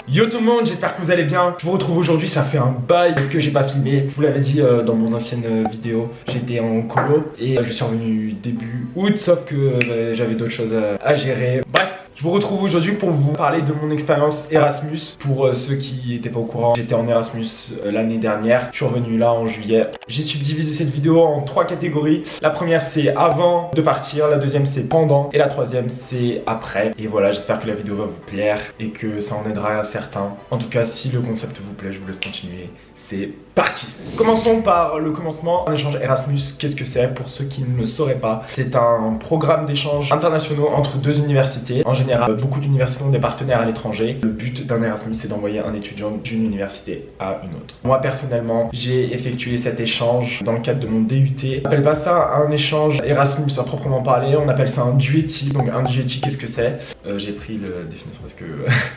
Yo tout le monde, j'espère que vous allez bien. Je vous retrouve aujourd'hui, ça fait un bail que j'ai pas filmé. Je vous l'avais dit dans mon ancienne vidéo, j'étais en colo et je suis revenu début août, sauf que j'avais d'autres choses à gérer. Bref, je vous retrouve aujourd'hui pour vous parler de mon expérience Erasmus. Pour ceux qui n'étaient pas au courant, j'étais en Erasmus l'année dernière. Je suis revenu là en juillet. J'ai subdivisé cette vidéo en 3 catégories. La première c'est avant de partir, la deuxième c'est pendant et la troisième c'est après. Et voilà, j'espère que la vidéo va vous plaire et que ça en aidera à certains. En tout cas, si le concept vous plaît, je vous laisse continuer. C'est parti. Commençons par le commencement. Un échange Erasmus, qu'est-ce que c'est pour ceux qui ne le sauraient pas? C'est un programme d'échange internationaux entre deux universités. En général, beaucoup d'universités ont des partenaires à l'étranger. Le but d'un Erasmus, c'est d'envoyer un étudiant d'une université à une autre. Moi, personnellement, j'ai effectué cet échange dans le cadre de mon DUT. On appelle pas ça un échange Erasmus à proprement parler, on appelle ça un duetti. Donc un duetti, qu'est-ce que c'est? J'ai pris la définition parce que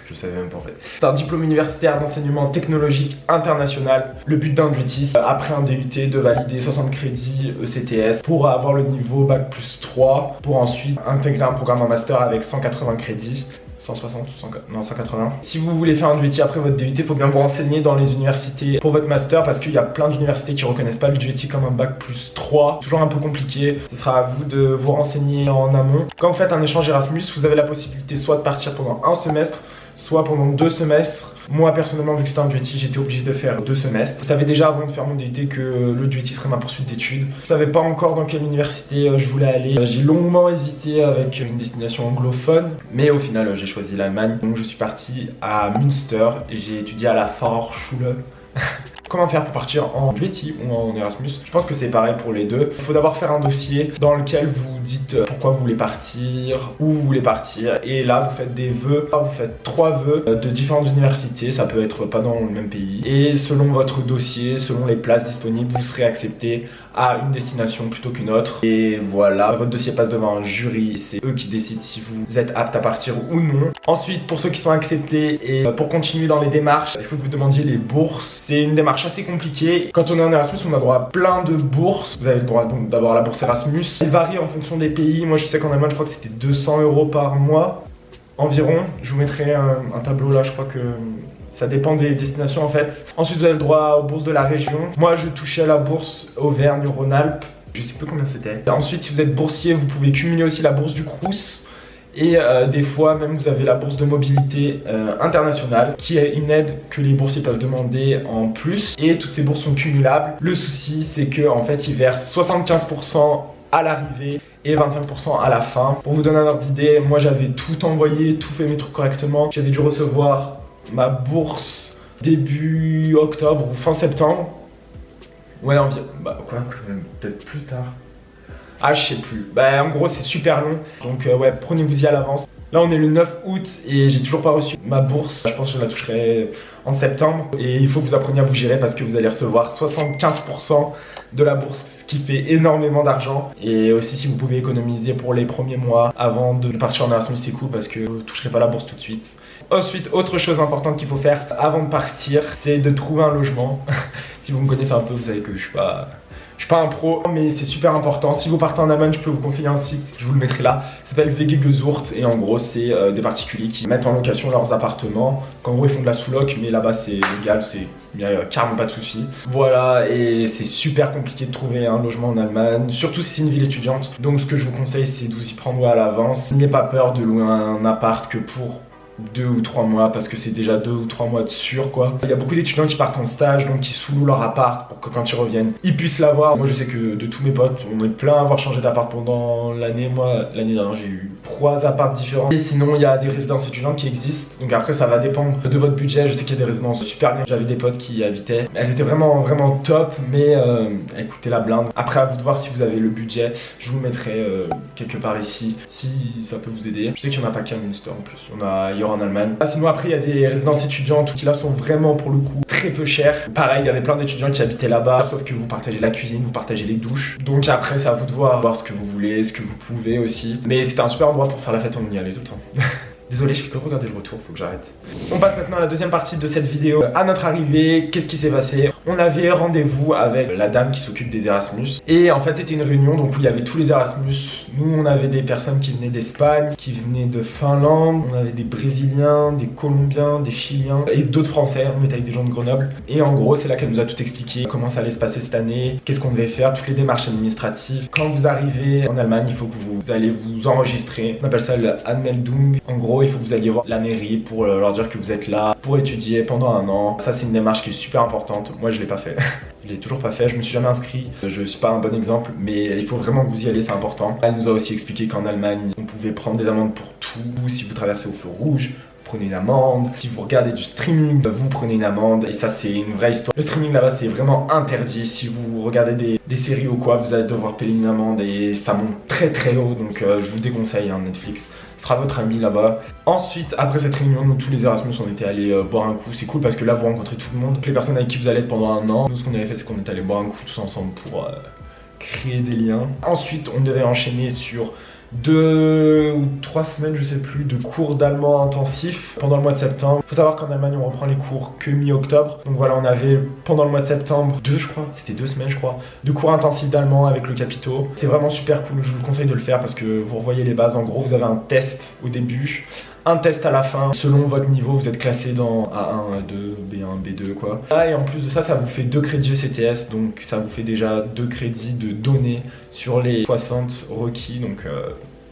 je savais même pas en fait. C'est un diplôme universitaire d'enseignement technologique international. Le but d'un duetti, après un DUT, de valider 60 crédits ECTS pour avoir le niveau Bac plus 3, pour ensuite intégrer un programme en master avec 180 crédits. 160 ou 180. Si vous voulez faire un DUT après votre DUT, il faut bien vous renseigner dans les universités pour votre master parce qu'il y a plein d'universités qui reconnaissent pas le DUT comme un Bac plus 3. Toujours un peu compliqué. Ce sera à vous de vous renseigner en amont. Quand vous faites un échange Erasmus, vous avez la possibilité soit de partir pendant un semestre, soit pendant 2 semestres. Moi personnellement, vu que c'était un DUT, j'étais obligé de faire 2 semestres. Je savais déjà avant de faire mon DUT que le DUT serait ma poursuite d'études. Je savais pas encore dans quelle université je voulais aller. J'ai longuement hésité avec une destination anglophone, mais au final j'ai choisi l'Allemagne. Donc je suis parti à Münster et j'ai étudié à la Fachhochschule. Comment faire pour partir en DUT ou en Erasmus? Je pense que c'est pareil pour les deux. Il faut d'abord faire un dossier dans lequel vous dites pourquoi vous voulez partir, où vous voulez partir. Et là, vous faites des vœux. Vous faites 3 vœux de différentes universités. Ça peut être pas dans le même pays. Et selon votre dossier, selon les places disponibles, vous serez accepté à une destination plutôt qu'une autre. Et voilà, votre dossier passe devant un jury. C'est eux qui décident si vous êtes apte à partir ou non. Ensuite, pour ceux qui sont acceptés et pour continuer dans les démarches, il faut que vous demandiez les bourses. C'est une démarche assez compliquée. Quand on est en Erasmus, on a droit à plein de bourses. Vous avez le droit donc d'avoir la bourse Erasmus. Elle varie en fonction des pays. Moi, je sais qu'en Allemagne, je crois que c'était 200 € par mois environ. Je vous mettrai un tableau là, je crois que ça dépend des destinations en fait. Ensuite, vous avez le droit aux bourses de la région. Moi, je touchais à la bourse Auvergne-Rhône-Alpes. Je sais plus combien c'était. Ensuite, si vous êtes boursier, vous pouvez cumuler aussi la bourse du Crous. Et des fois même vous avez la bourse de mobilité internationale qui est une aide que les boursiers peuvent demander en plus. Et toutes ces bourses sont cumulables. Le souci c'est que en fait ils versent 75% à l'arrivée et 25% à la fin. Pour vous donner un ordre d'idée, moi j'avais tout envoyé, tout fait mes trucs correctement. J'avais dû recevoir ma bourse début octobre ou fin septembre. Ouais environ, bah quoi, peut-être plus tard. Ah je sais plus, bah en gros c'est super long, donc ouais prenez-vous-y à l'avance. Là on est le 9 août et j'ai toujours pas reçu ma bourse, je pense que je la toucherai en septembre. Et il faut que vous appreniez à vous gérer parce que vous allez recevoir 75% de la bourse, ce qui fait énormément d'argent. Et aussi si vous pouvez économiser pour les premiers mois avant de partir en Erasmus, c'est cool parce que vous ne toucherez pas la bourse tout de suite. Ensuite, autre chose importante qu'il faut faire avant de partir, c'est de trouver un logement. Si vous me connaissez un peu, vous savez que je suis pas un pro, mais c'est super important. Si vous partez en Allemagne, je peux vous conseiller un site, je vous le mettrai là. Ça s'appelle WG Gesucht et en gros, c'est des particuliers qui mettent en location leurs appartements. En gros, ils font de la sous-loc, mais là-bas, c'est légal, il n'y a carrément pas de souci. Voilà, et c'est super compliqué de trouver un logement en Allemagne, surtout si c'est une ville étudiante. Donc, ce que je vous conseille, c'est de vous y prendre à l'avance. N'ayez pas peur de louer un appart que pour 2 ou 3 mois parce que c'est déjà 2 ou 3 mois de sûr quoi. Il y a beaucoup d'étudiants qui partent en stage donc qui sous-louent leur appart pour que quand ils reviennent ils puissent l'avoir. Moi je sais que de tous mes potes on est plein à avoir changé d'appart pendant l'année. Moi l'année dernière j'ai eu 3 apparts différents. Et sinon il y a des résidences étudiantes qui existent. Donc après ça va dépendre de votre budget. Je sais qu'il y a des résidences super bien. J'avais des potes qui y habitaient. Elles étaient vraiment top mais elles coûtaient la blinde. Après à vous de voir si vous avez le budget. Je vous le mettrai quelque part ici si ça peut vous aider. Je sais qu'il n'y en a pas qu'à Münster en plus. Il y aura en Allemagne. Sinon après il y a des résidences étudiantes qui là sont vraiment pour le coup très peu chères. Pareil il y avait plein d'étudiants qui habitaient là-bas sauf que vous partagez la cuisine, vous partagez les douches. Donc après c'est à vous de voir ce que vous voulez, ce que vous pouvez aussi. Mais c'était un super endroit pour faire la fête, on y allait tout le temps. Désolé, je fais que regarder le retour, faut que j'arrête. On passe maintenant à la deuxième partie de cette vidéo. À notre arrivée, qu'est-ce qui s'est passé? on avait rendez-vous avec la dame qui s'occupe des Erasmus. Et en fait, c'était une réunion donc, où il y avait tous les Erasmus. Nous, on avait des personnes qui venaient d'Espagne, qui venaient de Finlande, on avait des Brésiliens, des Colombiens, des Chiliens et d'autres Français. On était avec des gens de Grenoble. Et en gros, c'est là qu'elle nous a tout expliqué, comment ça allait se passer cette année, qu'est-ce qu'on devait faire, toutes les démarches administratives. Quand vous arrivez en Allemagne, il faut que vous allez vous enregistrer. On appelle ça l'Anmeldung. En gros, il faut que vous alliez voir la mairie pour leur dire que vous êtes là pour étudier pendant un an. Ça, c'est une démarche qui est super importante. Moi, je l'ai pas fait. Je l'ai toujours pas fait, je me suis jamais inscrit. Je suis pas un bon exemple, mais il faut vraiment que vous y allez, c'est important. Elle nous a aussi expliqué qu'en Allemagne, on pouvait prendre des amendes pour tout. Si vous traversez au feu rouge, prenez une amende. Si vous regardez du streaming, vous prenez une amende. Et ça, c'est une vraie histoire. Le streaming là-bas, c'est vraiment interdit. Si vous regardez des séries ou quoi, vous allez devoir payer une amende et ça monte très très haut. Donc je vous déconseille Netflix. Sera votre ami là-bas. Ensuite, après cette réunion, nous tous les Erasmus, on était allés boire un coup. C'est cool parce que là, vous rencontrez tout le monde, toutes les personnes avec qui vous allez être pendant un an. Nous, ce qu'on avait fait, c'est qu'on était allés boire un coup tous ensemble pour créer des liens. Ensuite, on devait enchaîner sur 2 ou 3 semaines, je sais plus, de cours d'allemand intensifs pendant le mois de septembre. Faut savoir qu'en Allemagne, on reprend les cours que mi-octobre. Donc voilà, on avait pendant le mois de septembre 2 semaines, je crois, de cours intensifs d'allemand avec le Capito. C'est vraiment super cool, je vous conseille de le faire parce que vous revoyez les bases. En gros, vous avez un test au début, un test à la fin. Selon votre niveau, vous êtes classé dans A1, A2, B1, B2 quoi. Ah, et en plus de ça, ça vous fait 2 crédits ECTS, donc ça vous fait déjà 2 crédits de données sur les 60 requis. Donc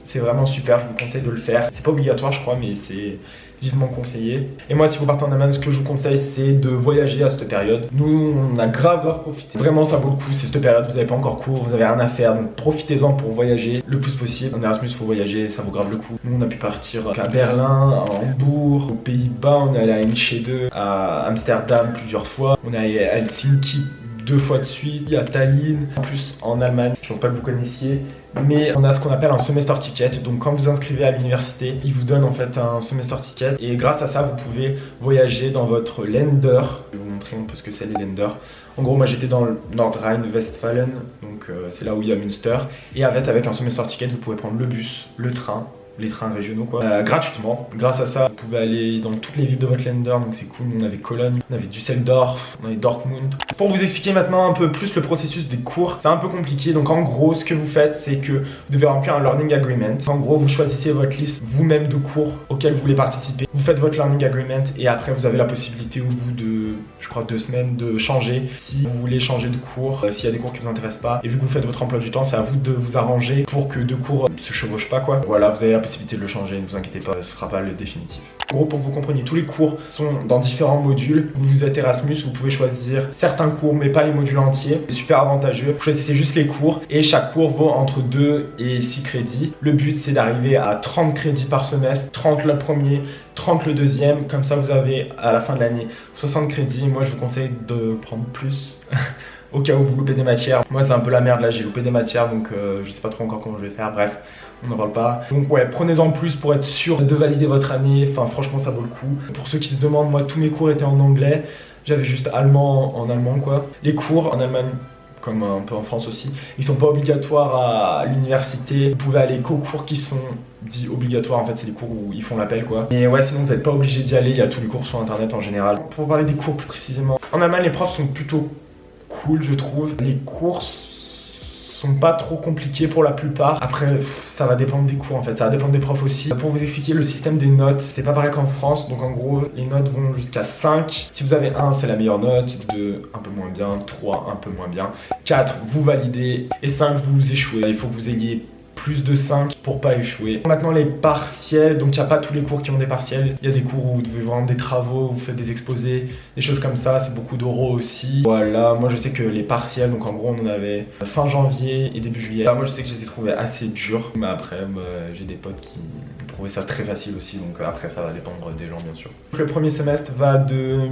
c'est vraiment super, je vous conseille de le faire. C'est pas obligatoire je crois, mais c'est vivement conseillé. Et moi, si vous partez en Allemagne, ce que je vous conseille, c'est de voyager à cette période. Nous, on a grave profité. Vraiment, ça vaut le coup. C'est cette période, vous n'avez pas encore cours, vous avez rien à faire. Donc profitez-en pour voyager le plus possible. En Erasmus, il faut voyager, ça vaut grave le coup. Nous, on a pu partir à Berlin, à Hambourg, aux Pays-Bas. On est allé à Enschede, à Amsterdam plusieurs fois. On est allé à Helsinki 2 fois de suite, à Tallinn, en plus en Allemagne, je pense pas que vous connaissiez, mais on a ce qu'on appelle un semester ticket. Donc quand vous inscrivez à l'université, ils vous donnent en fait un semester ticket et grâce à ça vous pouvez voyager dans votre Länder. Je vais vous montrer un peu ce que c'est les Länder. En gros, moi j'étais dans le Nordrhein-Westfalen, donc c'est là où il y a Münster, et avec un semester ticket vous pouvez prendre le bus, le train, les trains régionaux quoi, gratuitement. Grâce à ça, vous pouvez aller dans toutes les villes de votre Länder, donc c'est cool. On avait Cologne, on avait Düsseldorf, on avait Dortmund. Pour vous expliquer maintenant un peu plus le processus des cours, c'est un peu compliqué. Donc en gros, ce que vous faites, c'est que vous devez remplir un learning agreement. En gros, vous choisissez votre liste vous-même de cours auxquels vous voulez participer. Vous faites votre learning agreement et après vous avez la possibilité au bout de, je crois, 2 semaines de changer. Si vous voulez changer de cours, s'il y a des cours qui vous intéressent pas, et vu que vous faites votre emploi du temps, c'est à vous de vous arranger pour que 2 cours ne se chevauchent pas quoi. Voilà, vous avez la possibilité de le changer, ne vous inquiétez pas, ce sera pas le définitif. En gros, pour que vous compreniez, tous les cours sont dans différents modules. Vous êtes Erasmus, vous pouvez choisir certains cours, mais pas les modules entiers. C'est super avantageux. Vous choisissez juste les cours et chaque cours vaut entre 2 et 6 crédits. Le but, c'est d'arriver à 30 crédits par semestre, 30 le premier, 30 le deuxième. Comme ça, vous avez à la fin de l'année 60 crédits. Moi, je vous conseille de prendre plus. Au cas où vous loupez des matières. Moi, c'est un peu la merde là, j'ai loupé des matières, donc je sais pas trop encore comment je vais faire. Bref, on n'en parle pas. Donc ouais, prenez-en plus pour être sûr de valider votre année. Enfin, franchement, ça vaut le coup. Pour ceux qui se demandent, moi, tous mes cours étaient en anglais. J'avais juste allemand en allemand quoi. Les cours en Allemagne, comme un peu en France aussi, ils sont pas obligatoires à l'université. Vous pouvez aller qu'aux cours qui sont dits obligatoires. En fait, c'est les cours où ils font l'appel quoi. Et ouais, sinon vous n'êtes pas obligé d'y aller. Il y a tous les cours sur internet en général. Pour parler des cours plus précisément, en Allemagne, les profs sont plutôt cool, je trouve. Les cours sont pas trop compliqués pour la plupart. Après, ça va dépendre des cours en fait, ça va dépendre des profs aussi. Pour vous expliquer le système des notes, c'est pas pareil qu'en France. Donc en gros, les notes vont jusqu'à 5. Si vous avez 1, c'est la meilleure note. 2, un peu moins bien. 3, un peu moins bien. 4, vous validez. Et 5, vous échouez. Il faut que vous ayez plus de 5 pour pas échouer. Maintenant les partiels, donc il n'y a pas tous les cours qui ont des partiels. Il y a des cours où vous devez vendre des travaux, vous faites des exposés, des choses comme ça, c'est beaucoup d'oraux aussi. Voilà, moi je sais que les partiels, donc en gros on en avait fin janvier et début juillet. Moi je sais que je les ai trouvés assez durs, mais après j'ai des potes qui trouvaient ça très facile aussi, donc après ça va dépendre des gens bien sûr. Le premier semestre va de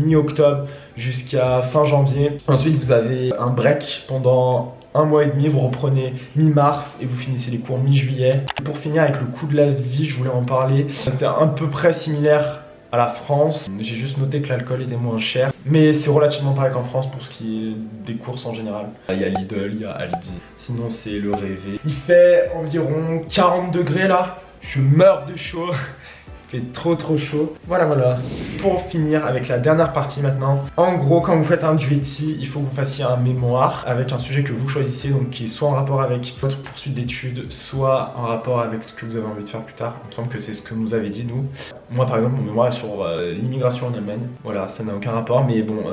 mi-octobre jusqu'à fin janvier. Ensuite vous avez un break pendant 1 mois et demi, vous reprenez mi-mars et vous finissez les cours mi-juillet. Pour finir avec le coût de la vie, je voulais en parler. C'est à peu près similaire à la France. J'ai juste noté que l'alcool était moins cher, mais c'est relativement pareil qu'en France pour ce qui est des courses en général. Il y a Lidl, il y a Aldi, sinon c'est le rêvé. Il fait environ 40 degrés là, je meurs de chaud. Il fait trop chaud. Voilà. Pour finir avec la dernière partie maintenant. En gros, quand vous faites un duetti, il faut que vous fassiez un mémoire avec un sujet que vous choisissez, donc qui est soit en rapport avec votre poursuite d'études, soit en rapport avec ce que vous avez envie de faire plus tard. Il me semble que c'est ce que nous avait dit nous. Moi par exemple, mon mémoire est sur l'immigration en Allemagne. Voilà, ça n'a aucun rapport, mais bon,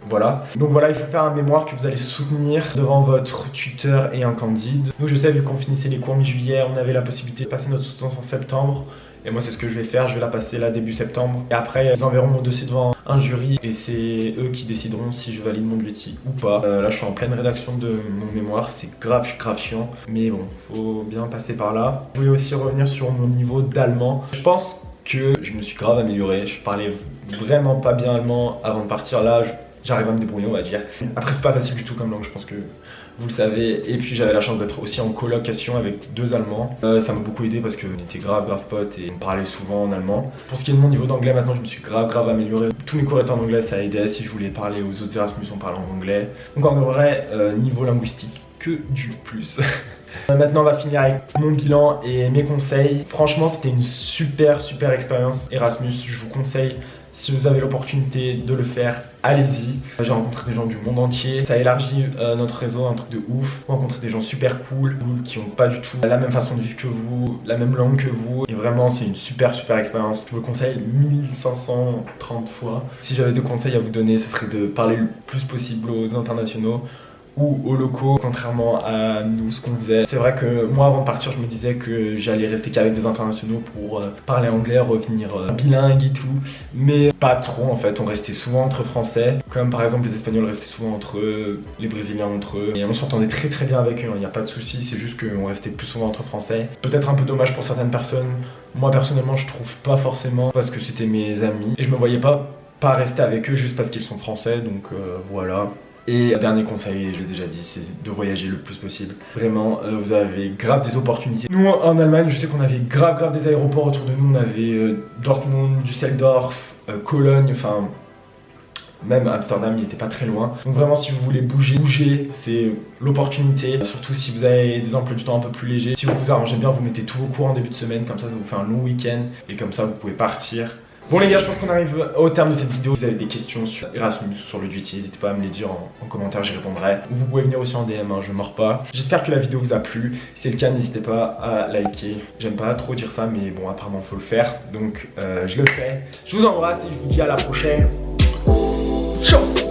voilà. Donc voilà, il faut faire un mémoire que vous allez soutenir devant votre tuteur et un candide. Nous, je sais, vu qu'on finissait les cours mi-juillet, on avait la possibilité de passer notre soutenance en septembre. Et moi c'est ce que je vais faire, je vais la passer là début septembre. Et après ils enverront mon dossier devant un jury et c'est eux qui décideront si je valide mon duetti ou pas. Là je suis en pleine rédaction de mon mémoire, c'est grave chiant. Mais bon, faut bien passer par là. Je voulais aussi revenir sur mon niveau d'allemand. Je pense que je me suis grave amélioré, je parlais vraiment pas bien allemand avant de partir. Là j'arrive à me débrouiller, on va dire. Après c'est pas facile du tout comme langue, je pense que vous le savez. Et puis j'avais la chance d'être aussi en colocation avec 2 Allemands. Ça m'a beaucoup aidé parce qu'on était grave potes et on parlait souvent en allemand. Pour ce qui est de mon niveau d'anglais, maintenant je me suis grave amélioré. Tous mes cours étaient en anglais, ça aidait. Si je voulais parler aux autres Erasmus, on parlait en anglais. Donc en vrai, niveau linguistique, que du plus. Maintenant on va finir avec mon bilan et mes conseils. Franchement c'était une super expérience Erasmus, je vous conseille. Si vous avez l'opportunité de le faire, allez-y. J'ai rencontré des gens du monde entier. Ça élargit notre réseau, un truc de ouf. J'ai rencontré des gens super cool, qui n'ont pas du tout la même façon de vivre que vous, la même langue que vous. Et vraiment, c'est une super expérience. Je vous le conseille 1530 fois. Si j'avais 2 conseils à vous donner, ce serait de parler le plus possible aux internationaux ou aux locaux, contrairement à nous, ce qu'on faisait. C'est vrai que moi, avant de partir, je me disais que j'allais rester qu'avec des internationaux pour parler anglais, revenir bilingue et tout, mais pas trop en fait. On restait souvent entre Français, comme par exemple les Espagnols restaient souvent entre eux, les Brésiliens entre eux, et on s'entendait très bien avec eux, il n'y a pas de souci, c'est juste qu'on restait plus souvent entre Français. Peut-être un peu dommage pour certaines personnes, moi personnellement je trouve pas forcément, parce que c'était mes amis, et je me voyais pas rester avec eux juste parce qu'ils sont français, donc voilà. Et dernier conseil, je l'ai déjà dit, c'est de voyager le plus possible. Vraiment, vous avez grave des opportunités. Nous, en Allemagne, je sais qu'on avait grave des aéroports autour de nous. On avait Dortmund, Düsseldorf, Cologne, enfin... Même Amsterdam, il était pas très loin. Donc vraiment, si vous voulez bouger, c'est l'opportunité. Surtout si vous avez des emplois du temps un peu plus légers. Si vous vous arrangez bien, vous mettez tous vos cours en début de semaine. Comme ça vous fait un long week-end. Et comme ça, vous pouvez partir. Bon les gars, je pense qu'on arrive au terme de cette vidéo. Si vous avez des questions sur Erasmus ou sur le duetti, n'hésitez pas à me les dire en commentaire, j'y répondrai. Ou vous pouvez venir aussi en DM, hein, je mords pas. J'espère que la vidéo vous a plu. Si c'est le cas, n'hésitez pas à liker. J'aime pas trop dire ça, mais bon, apparemment faut le faire. Donc je le fais. Je vous embrasse et je vous dis à la prochaine. Ciao.